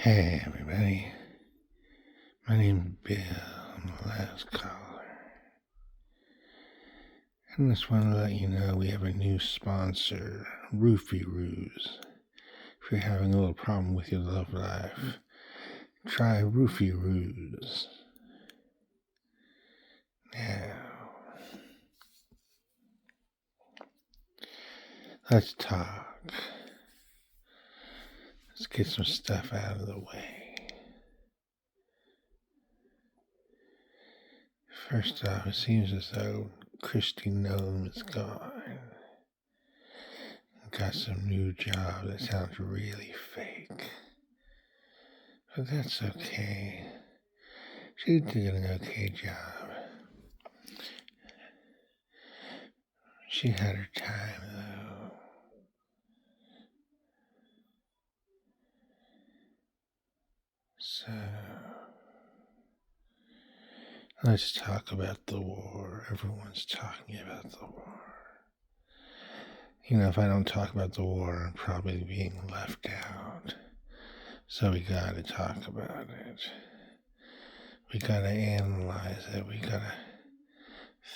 Hey everybody, my name's Bill, I'm the last caller. I just want to let you know we have a new sponsor, Roofie Roos. If you're having a little problem with your love life, try Roofie Roos. Now, let's talk. Let's get some stuff out of the way. First off, it seems as though Christy Gnome is gone. Got some new job that sounds really fake. But that's okay. She did an okay job. She had her time, though. So, let's talk about the war. Everyone's talking about the war. You know, if I don't talk about the war, I'm probably being left out. So we gotta talk about it. We gotta analyze it. We gotta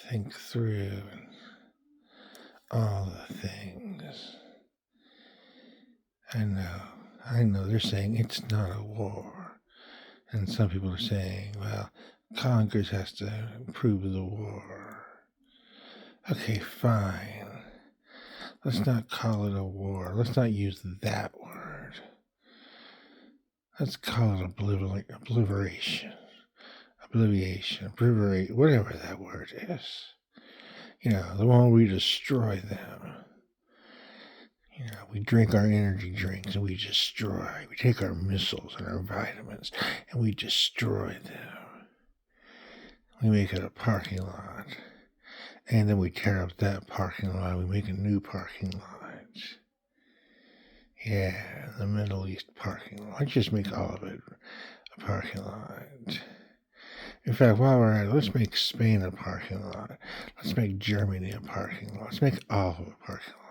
think through all the things. I know they're saying it's not a war. And some people are saying, well, Congress has to approve the war. Okay, fine. Let's not call it a war. Let's not use that word. Let's call it obliteration, whatever that word is. You know, the one where we destroy them. You know, we drink our energy drinks and we destroy. We take our missiles and our vitamins and we destroy them. We make it a parking lot. And then we tear up that parking lot. We make a new parking lot. Yeah, the Middle East parking lot. Just make all of it a parking lot. In fact, while we're at it, let's make Spain a parking lot. Let's make Germany a parking lot. Let's make all of a parking lot.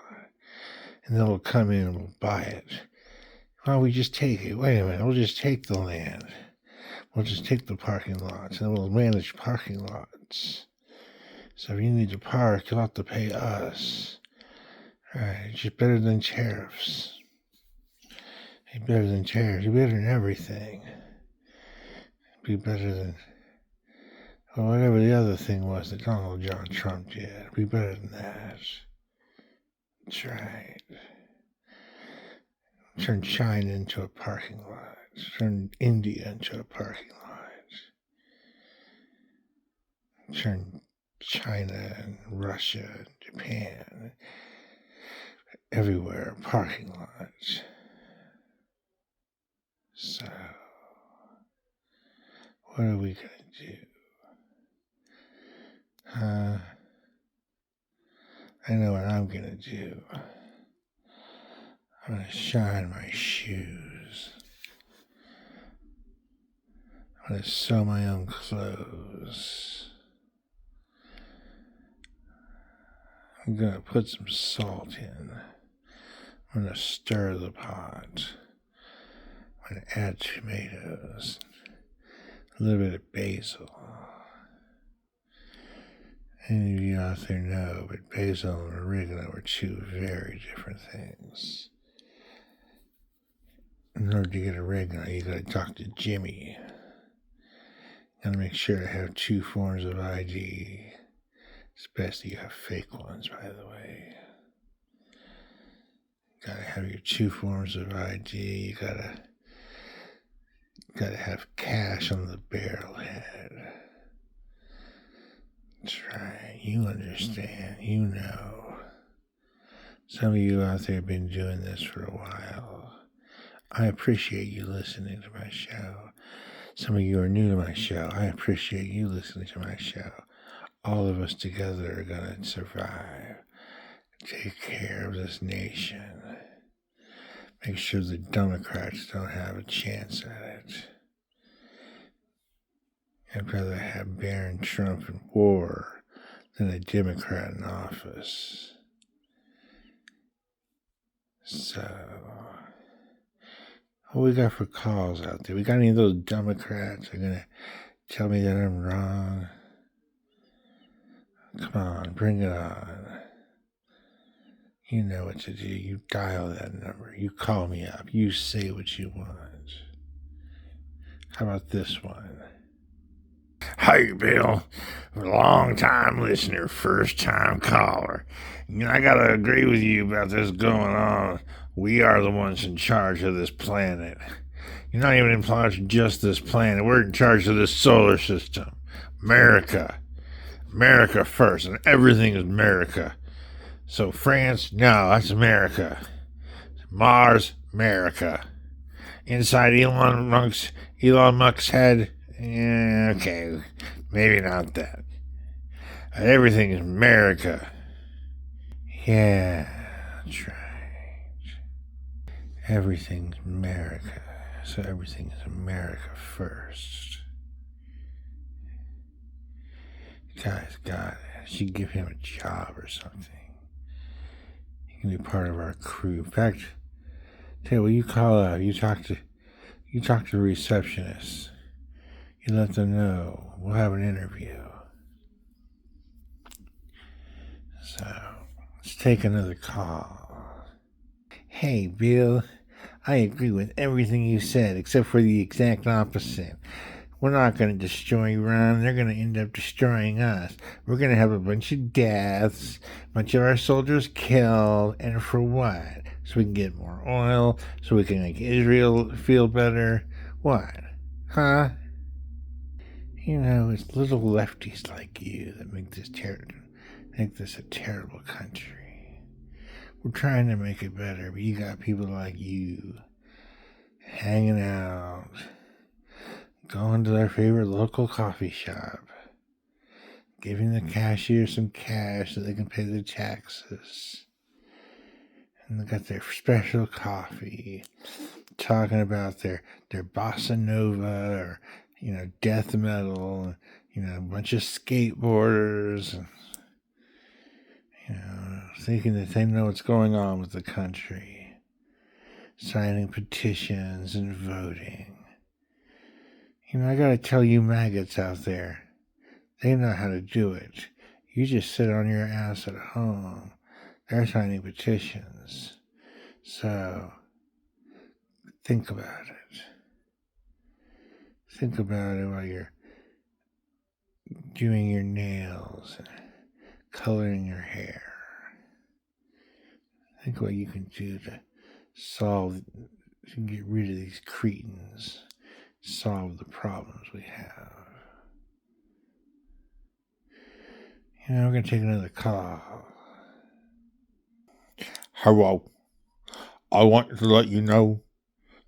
And then we'll come in and we'll buy it. Well, we just take it. Wait a minute. We'll just take the land. We'll just take the parking lots and we'll manage parking lots. So if you need to park, you'll have to pay us. Right, it's just better than tariffs. It's better than tariffs. It's better than everything. Be better than whatever the other thing was that Donald John Trump did. Be better than that. That's right. Turn China into a parking lot. Turn India into a parking lot. Turn China and Russia and Japan everywhere parking lots. So, what are we going to do? I know what I'm going to do. I'm going to shine my shoes. I'm going to sew my own clothes. I'm going to put some salt in. I'm going to stir the pot. I'm going to add tomatoes. A little bit of basil. Any of you out there know, but basil and oregano are two very different things. In order to get oregano, you gotta talk to Jimmy. Gotta make sure to have two forms of ID. It's best that you have fake ones, by the way. Gotta have your two forms of ID. You gotta have cash on the barrelhead. That's right. You understand. You know. Some of you out there have been doing this for a while. I appreciate you listening to my show. Some of you are new to my show. I appreciate you listening to my show. All of us together are going to survive. Take care of this nation. Make sure the Democrats don't have a chance at it. I'd rather have Barron Trump in war than a Democrat in office. So, What we got for calls out there? We got any of those Democrats that are gonna tell me that I'm wrong? Come on, bring it on. You know what to do. You dial that number. You call me up. You say what you want. How about this one? Hey, Bill. Long time listener, first time caller. I gotta agree with you about this going on. We are the ones in charge of this planet. You're not even in charge of just this planet. We're in charge of this solar system. America. America first, and everything is America. So France, no, that's America. Mars, America. Inside Elon Musk's head, okay, maybe not that. But everything is America. Yeah, that's right. Everything's America. So everything is America first. Guy's got it. I should give him a job or something. He can be part of our crew. In fact, tell you what, you call up. You talk to the receptionist. You let them know. We'll have an interview. So, let's take another call. Hey, Bill. I agree with everything you said, except for the exact opposite. We're not going to destroy Iran. They're going to end up destroying us. We're going to have a bunch of deaths, a bunch of our soldiers killed, and for what? So we can get more oil, so we can make Israel feel better. What? Huh? It's little lefties like you that make this a terrible country. We're trying to make it better, but you got people like you hanging out, going to their favorite local coffee shop, giving the cashier some cash so they can pay their taxes. And they got their special coffee, talking about their bossa nova or, death metal, a bunch of skateboarders, and, thinking that they know what's going on with the country, signing petitions and voting. I gotta tell you maggots out there, they know how to do it. You just sit on your ass at home. They're signing petitions. So, think about it. Think about it while you're doing your nails and coloring your hair. Think what you can do to get rid of these cretins, solve the problems we have. We're going to take another call. Hello. I want to let you know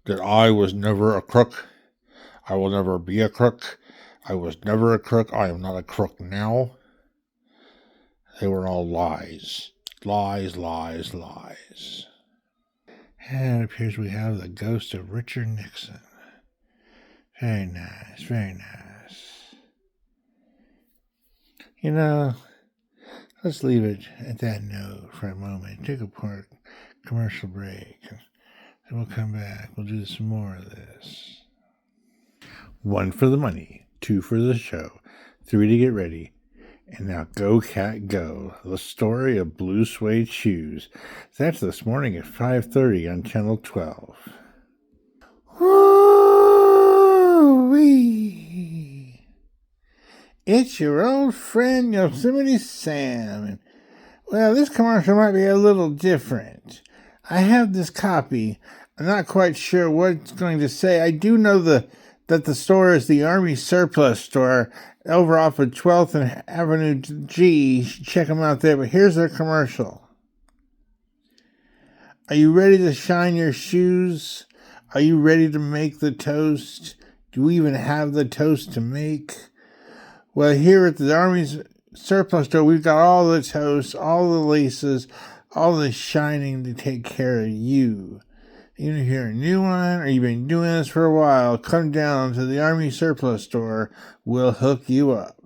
that I was never a crook. I will never be a crook. I was never a crook. I am not a crook now. They were all lies. Lies, lies, lies. And it appears we have the ghost of Richard Nixon. Very nice, very nice. Let's leave it at that note for a moment. Take a commercial break. And then we'll come back. We'll do some more of this. 1 for the money, 2 for the show, 3 to get ready. And now Go Cat Go, the story of blue suede shoes. That's this morning at 5:30 on Channel 12. Woo-wee. It's your old friend Yosemite Sam. Well, this commercial might be a little different. I have this copy. I'm not quite sure what it's going to say. I do know that the store is the Army Surplus Store over off of 12th and Avenue G. You should check them out there. But here's their commercial. Are you ready to shine your shoes? Are you ready to make the toast? Do we even have the toast to make? Well, here at the Army's Surplus Store, we've got all the toast, all the laces, all the shining to take care of you. Even if you're a new one or you've been doing this for a while, come down to the Army Surplus Store. We'll hook you up.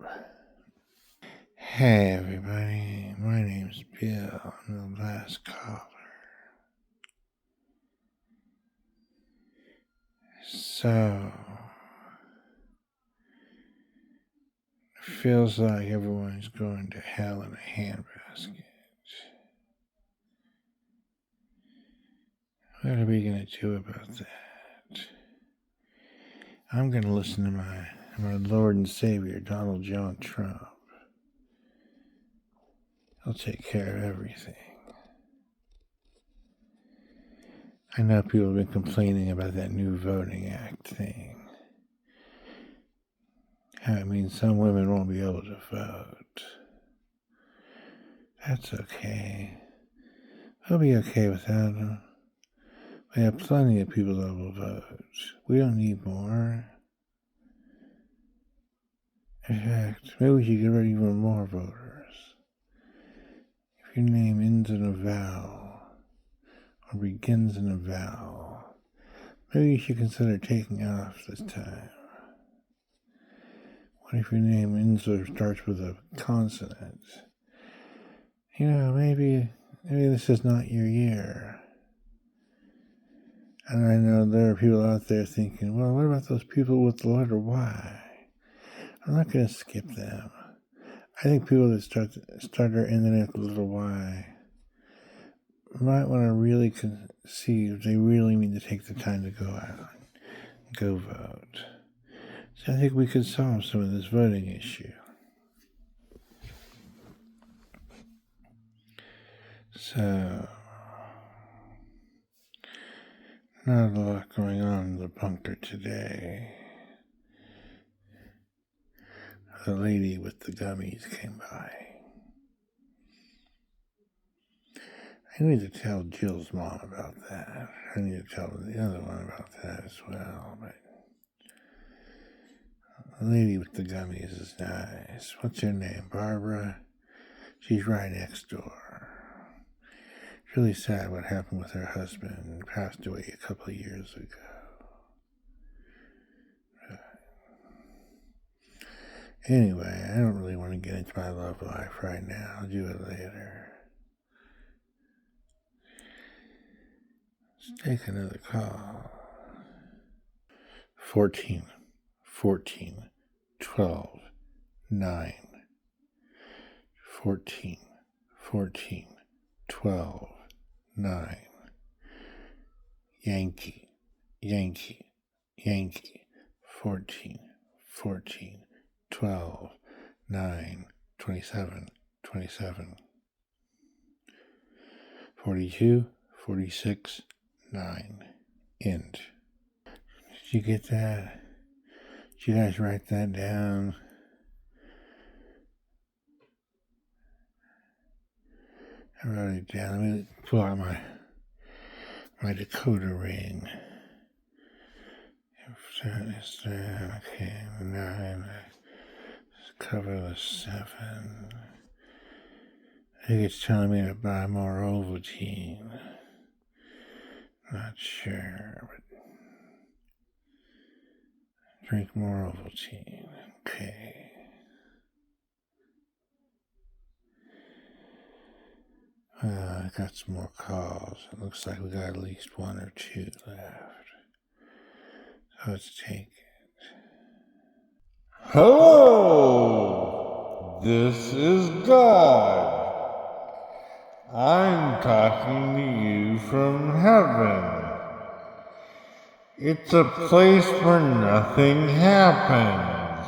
Hey, everybody. My name's Bill. I'm the last caller. So, it feels like everyone's going to hell in a handbasket. What are we going to do about that? I'm going to listen to my Lord and Savior, Donald John Trump. He'll take care of everything. I know people have been complaining about that new Voting Act thing. How it means some women won't be able to vote. That's okay. We'll be okay without them. We have plenty of people that will vote. We don't need more. In fact, maybe we should get rid of even more voters. If your name ends in a vowel, or begins in a vowel, maybe you should consider taking off this time. What if your name ends or starts with a consonant? Maybe this is not your year. And I know there are people out there thinking, well, what about those people with the letter Y? I'm not going to skip them. I think people that start their ending with the little Y might want to really see if they really mean to take the time to go out and go vote. So I think we could solve some of this voting issue. So, not a lot going on in the bunker today. The lady with the gummies came by. I need to tell Jill's mom about that. I need to tell the other one about that as well. But the lady with the gummies is nice. What's her name? Barbara? She's right next door. It's really sad what happened with her husband. He passed away a couple of years ago. Anyway, I don't really want to get into my love life right now. I'll do it later. Let's take another call. 14, 12, 9. 14, 12, 9. Yankee, 14, 12, 9, 27, 42, 46, 9. End. Did you get that? Did you guys write that down? I wrote it down. Let me pull out my decoder ring. Okay, 9. Cover the 7. I think it's telling me to buy more Ovaltine. Not sure, but drink more Ovaltine. Okay. I got some more calls. It looks like we got at least 1 or 2 left. So let's take it. Hello! This is God. I'm talking to you from heaven. It's a place where nothing happens.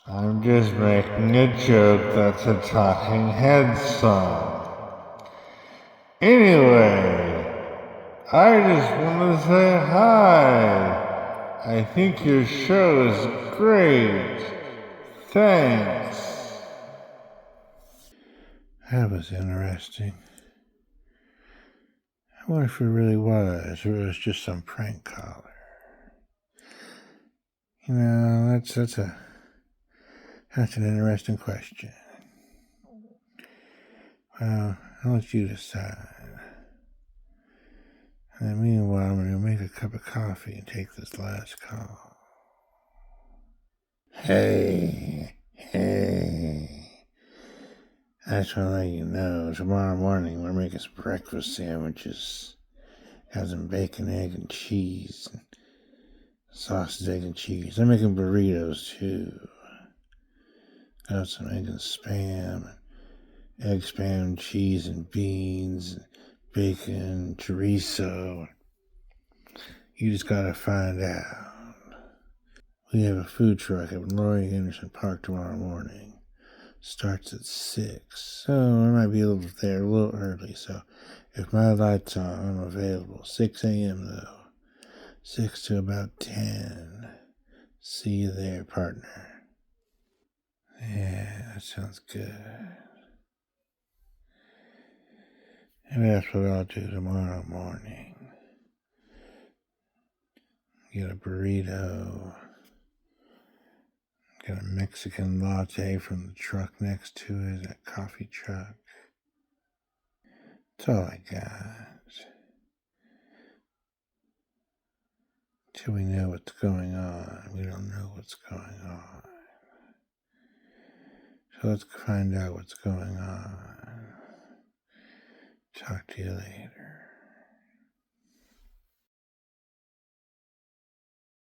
I'm just making a joke that's a Talking Heads song. Anyway, I just want to say hi. I think your show is great. Thanks. That was interesting. I wonder if it really was, or it was just some prank caller. That's an interesting question. Well, I'll let you decide. And meanwhile, I'm going to make a cup of coffee and take this last call. Hey. I just want to let you know, tomorrow morning we're making some breakfast sandwiches. Have some bacon, egg, and cheese. Sausage, egg, and cheese. I'm making burritos too. Got some egg and spam. Egg, spam, cheese, and beans. Bacon, chorizo. You just gotta find out. We have a food truck at Laurie Anderson Park tomorrow morning. Starts at 6, so I might be able to there a little early. So if my light's on, I'm available. 6 a.m. though. 6 to about 10. See you there, partner. Yeah, that sounds good. And that's what I'll do tomorrow morning. Get a burrito. Get a Mexican latte from the truck next to it, that coffee truck. That's all I got. Till we know what's going on. We don't know what's going on. So let's find out what's going on. Talk to you later.